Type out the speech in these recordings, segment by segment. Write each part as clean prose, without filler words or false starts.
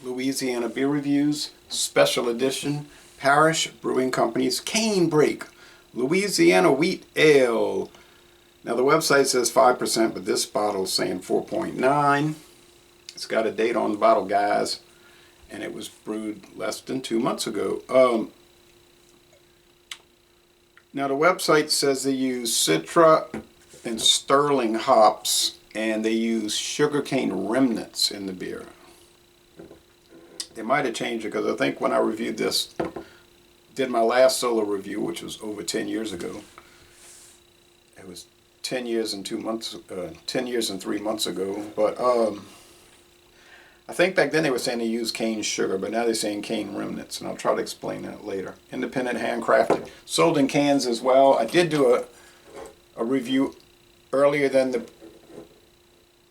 Louisiana Beer Reviews, Special Edition, Parish Brewing Company's Canebrake, Louisiana Wheat Ale. Now the website says 5%, but this bottle's saying 4.9. It's got a date on the bottle, guys, and it was brewed less than 2 months ago. Now the website says they use Citra and Sterling hops, and they use sugarcane remnants in the beer. They might have changed it, because I think when I reviewed this, did my last solo review, which was over 10 years ago. It was 10 years and 10 years and 3 months ago. But I think back then they were saying they used cane sugar, but now they're saying cane remnants, and I'll try to explain that later. Independent, handcrafted, sold in cans as well. I did do a review earlier than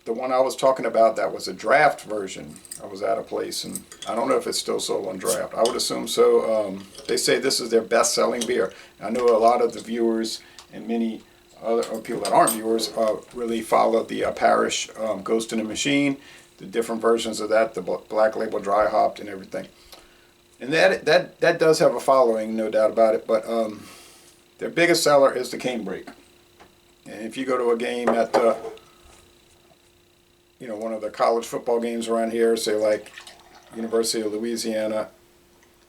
the one I was talking about. That was a draft version. I was at a place, and I don't know if it's still sold on draft. I would assume so. They say this is their best-selling beer. I know a lot of the viewers and many other people that aren't viewers really follow the Parish Ghost in the Machine, the different versions of that, the Black Label dry hopped and everything. And that does have a following, no doubt about it. But their biggest seller is the Canebrake. And if you go to a game at one of the college football games around here, say like University of Louisiana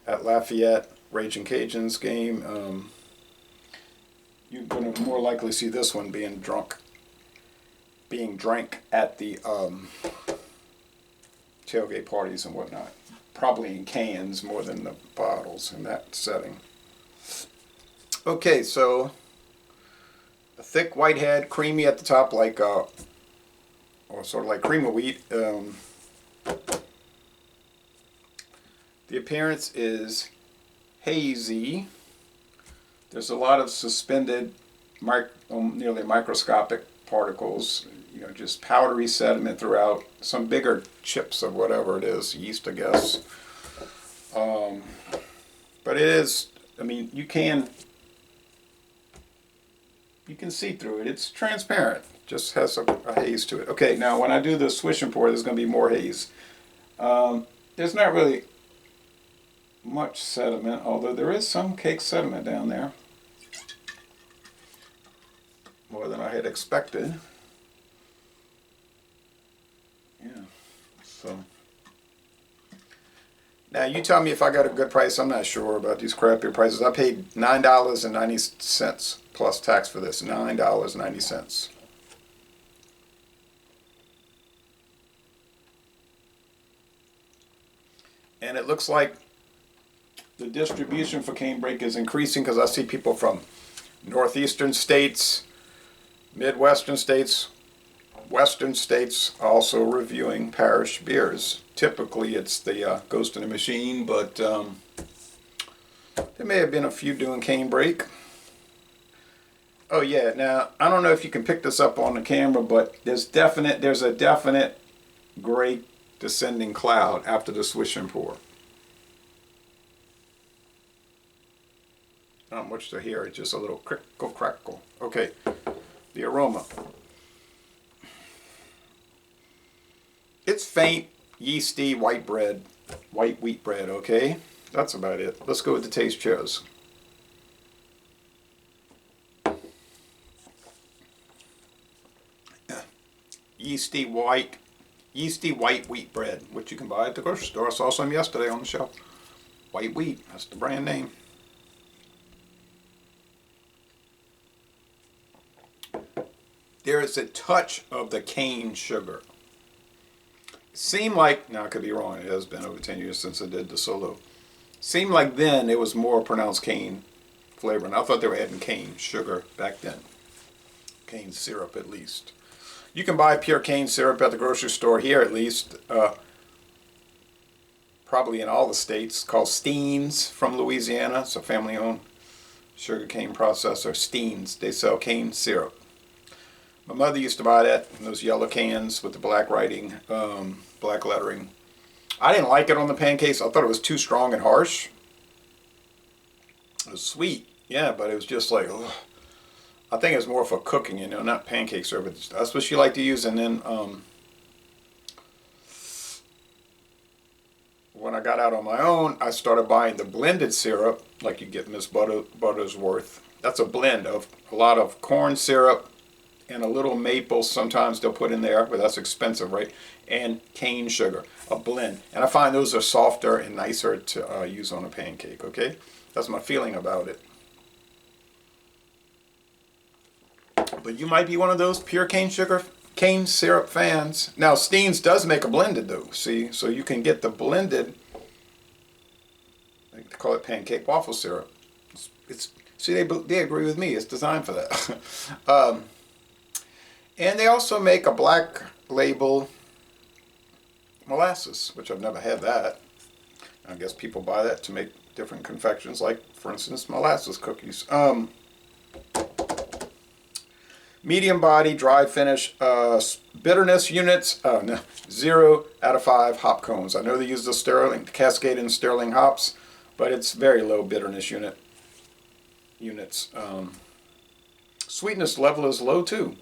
at Lafayette, Raging Cajuns game, you're going to more likely see this one being drank at the tailgate parties and whatnot. Probably in cans more than the bottles in that setting. Okay, so a thick white head, creamy at the top, like or sort of like cream of wheat. The appearance is hazy. There's a lot of suspended, nearly microscopic particles, just powdery sediment throughout, some bigger chips of whatever it is, yeast, I guess. But it is, you can see through it. It's transparent. Just has a haze to it. Okay, now when I do the swish and pour, there's going to be more haze. There's not really much sediment, although there is some cake sediment down there. More than I had expected. Yeah, so. Now you tell me if I got a good price. I'm not sure about these craft beer prices. I paid $9.90 plus tax for this. $9.90. And it looks like the distribution for Canebrake is increasing, because I see people from northeastern states, midwestern states, western states also reviewing Parish beers. Typically it's the Ghost in the Machine, but there may have been a few doing Canebrake. Oh yeah, now I don't know if you can pick this up on the camera, but there's a definite gray descending cloud after the swish and pour. Not much to hear, it's just a little crickle crackle. Okay, the aroma. It's faint, yeasty, white wheat bread, okay? That's about it. Let's go with the taste cheers. Yeasty white wheat bread, which you can buy at the grocery store. I saw some yesterday on the shelf. White wheat, that's the brand name. There is a touch of the cane sugar. Seemed like, now I could be wrong, it has been over 10 years since I did the solo. Seemed like then it was more pronounced cane flavor, and I thought they were adding cane sugar back then. Cane syrup at least. You can buy pure cane syrup at the grocery store here, at least, probably in all the states, called Steens from Louisiana. It's a family-owned sugarcane processor. Steens, they sell cane syrup. My mother used to buy that in those yellow cans with the black writing, black lettering. I didn't like it on the pancakes. I thought it was too strong and harsh. It was sweet, yeah, but it was just like, ugh. I think it's more for cooking, not pancake syrup. That's what she liked to use. And then when I got out on my own, I started buying the blended syrup, like you get Miss Buttersworth. That's a blend of a lot of corn syrup and a little maple. Sometimes they'll put in there, but that's expensive, right? And cane sugar, a blend. And I find those are softer and nicer to use on a pancake, okay? That's my feeling about it. But you might be one of those pure cane syrup fans. Now, Steen's does make a blended though, see? So you can get the blended, they call it pancake waffle syrup. See, they agree with me. It's designed for that. And they also make a black label molasses, which I've never had that. I guess people buy that to make different confections, like, for instance, molasses cookies. Medium body, dry finish, bitterness units, no, 0 out of 5 hop cones. I know they use the Cascade and Sterling hops, but it's very low bitterness units. Sweetness level is low too.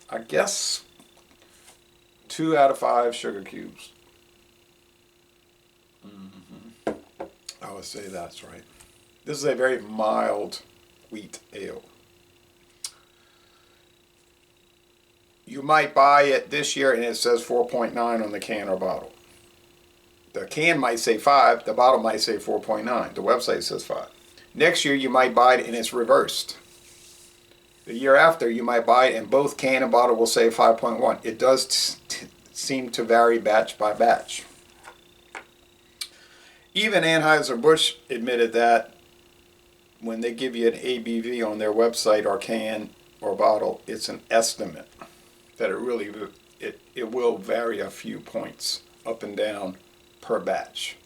I guess 2 out of 5 sugar cubes. I would say that's right. This is a very mild wheat ale. You might buy it this year and it says 4.9 on the can or bottle. The can might say 5, the bottle might say 4.9. The website says 5. Next year you might buy it and it's reversed. The year after you might buy it and both can and bottle will say 5.1. It does seem to vary batch by batch. Even Anheuser-Busch admitted that when they give you an ABV on their website or can or bottle, it's an estimate. That it will vary a few points up and down per batch.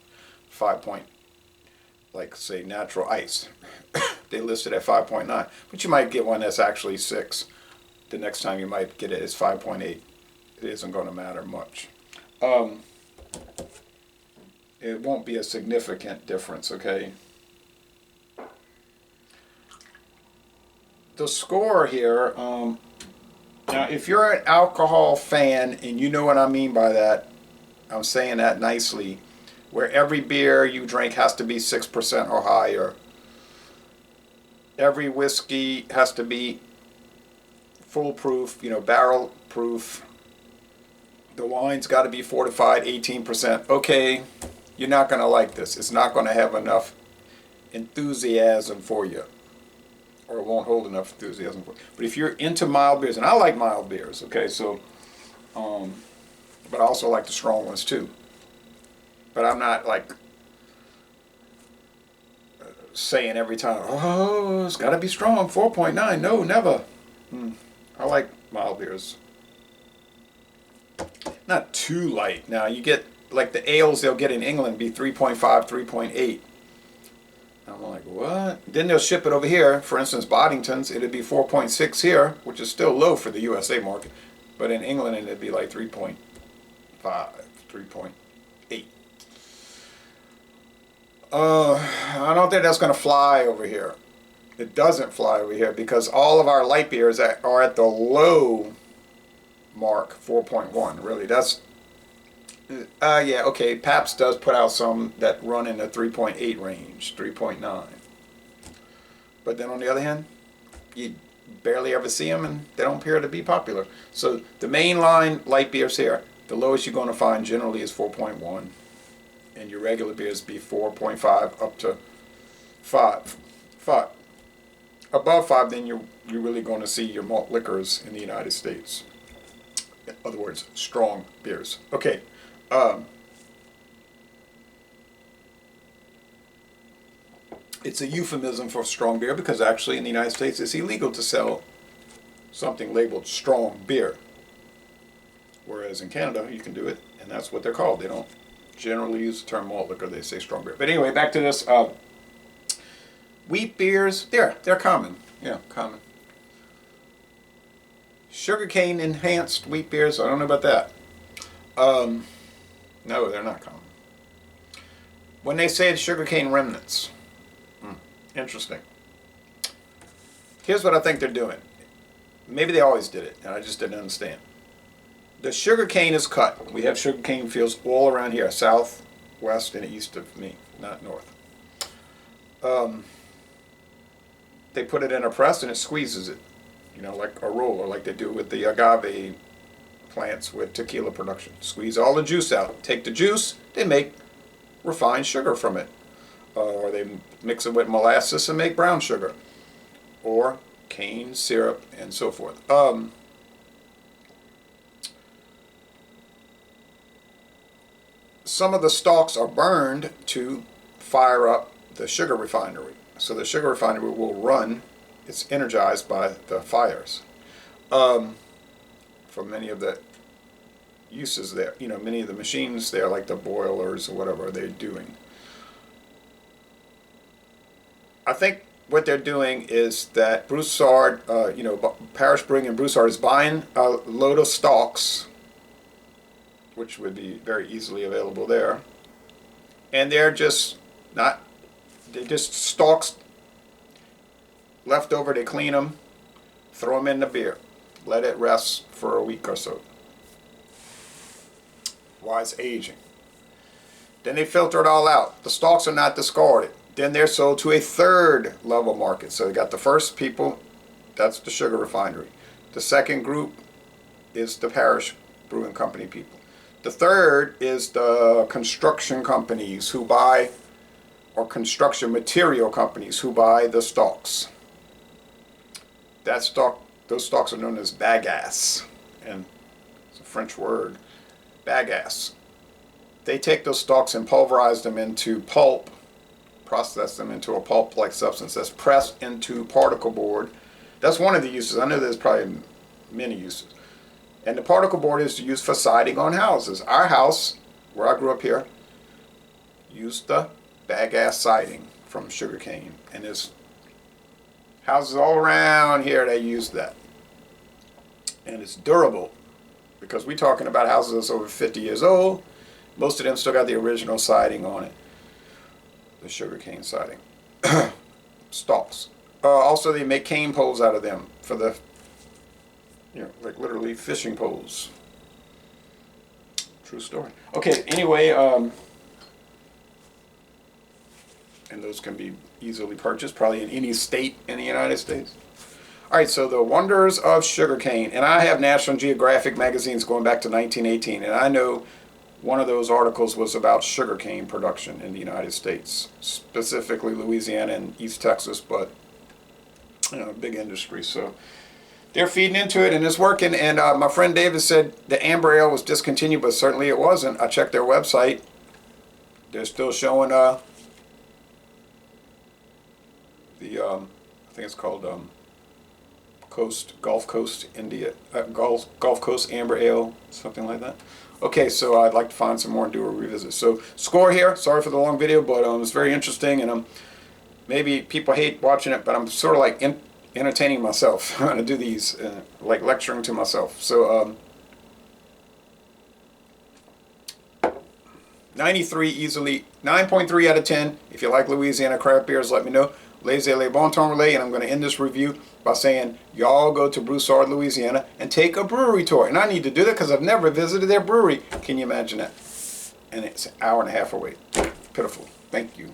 5 point, like say natural ice. They listed at 5.9, but you might get one that's actually 6. The next time you might get it is 5.8. It isn't going to matter much. It won't be a significant difference, okay? The score here, now if you're an alcohol fan, and you know what I mean by that, I'm saying that nicely, where every beer you drink has to be 6% or higher. Every whiskey has to be foolproof, barrel proof. The wine's got to be fortified 18%. Okay, you're not going to like this. It's not going to have enough enthusiasm for you. Or it won't hold enough enthusiasm for you. But if you're into mild beers, and I like mild beers, okay, so, but I also like the strong ones too. But I'm not like saying every time, oh, it's got to be strong, 4.9. No, never. I like mild beers. Not too light. Now, you get, like the ales they'll get in England be 3.5, 3.8. I'm like, what? Then they'll ship it over here. For instance, Boddington's, it'd be 4.6 here, which is still low for the USA market. But in England, it'd be like 3.5, 3.8. I don't think that's going to fly over here. It doesn't fly over here because all of our light beers are at the low mark, 4.1. Really, that's yeah, okay. Pabst does put out some that run in the 3.8 range, 3.9. But then on the other hand, you barely ever see them, and they don't appear to be popular. So the mainline light beers here, the lowest you're going to find generally is 4.1. And your regular beers be 4.5 up to 5. Above 5, then you're really going to see your malt liquors in the United States. In other words, strong beers. Okay. It's a euphemism for strong beer because actually in the United States it's illegal to sell something labeled strong beer. Whereas in Canada you can do it, and that's what they're called. They don't generally use the term malt liquor, they say strong beer. But anyway, back to this. Wheat beers, they're common. Yeah, common. Sugarcane enhanced wheat beers, I don't know about that. No, they're not common. When they say it's sugarcane remnants, interesting. Here's what I think they're doing. Maybe they always did it, and I just didn't understand. The sugarcane is cut. We have sugarcane fields all around here, south west and east of me, not north. They put it in a press and it squeezes it, you know, like a roller, like they do with the agave plants with tequila production. Squeeze all the juice out. Take the juice, they make refined sugar from it. Or they mix it with molasses and make brown sugar. Or cane syrup and so forth. Some of the stalks are burned to fire up the sugar refinery. So the sugar refinery will run, it's energized by the fires. For many of the uses there, you know, many of the machines there, like the boilers or whatever they're doing. I think what they're doing is that Broussard, you know, Parish Brewing and Broussard is buying a load of stalks, which would be very easily available there, and they're just stalks left over. They clean them, throw them in the beer, let it rest for a week or so while it's aging. Then they filter it all out. The stalks are not discarded. Then they're sold to a third level market. So they got the first people, that's the sugar refinery. The second group is the Parish Brewing Company people. The third is the construction companies who buy, or construction material companies who buy the stalks. Those stalks are known as bagasse, and it's a French word, bagasse. They take those stalks and pulverize them into pulp, process them into a pulp-like substance that's pressed into particle board. That's one of the uses. I know there's probably many uses. And the particle board is used for siding on houses. Our house, where I grew up here, used the bagasse siding from sugarcane. And there's houses all around here that use that. And it's durable, because we're talking about houses that's over 50 years old. Most of them still got the original siding on it. The sugarcane siding. Stalks. Also, they make cane poles out of them for the, you know, like literally fishing poles. True story. Okay, anyway, and those can be easily purchased, probably in any state in the United States. All right, so the wonders of sugarcane. And I have National Geographic magazines going back to 1918, and I know one of those articles was about sugarcane production in the United States, specifically Louisiana and East Texas, but, you know, big industry. So they're feeding into it and it's working. And my friend David said the amber ale was discontinued, but certainly it wasn't. I checked their website. They're still showing I think it's called Gulf Coast India, Gulf Coast Amber Ale, something like that. Okay, so I'd like to find some more and do a revisit. So score here. Sorry for the long video, but it's very interesting, and maybe people hate watching it, but I'm sort of like entertaining myself trying to do these, like lecturing to myself. So 93 easily, 9.3 out of 10. If you like Louisiana craft beers, let me know. Laissez les bon temps relais, and I'm going to end this review by saying y'all go to Broussard, Louisiana, and take a brewery tour. And I need to do that because I've never visited their brewery. Can you imagine that? And it's an hour and a half away. Pitiful. Thank you.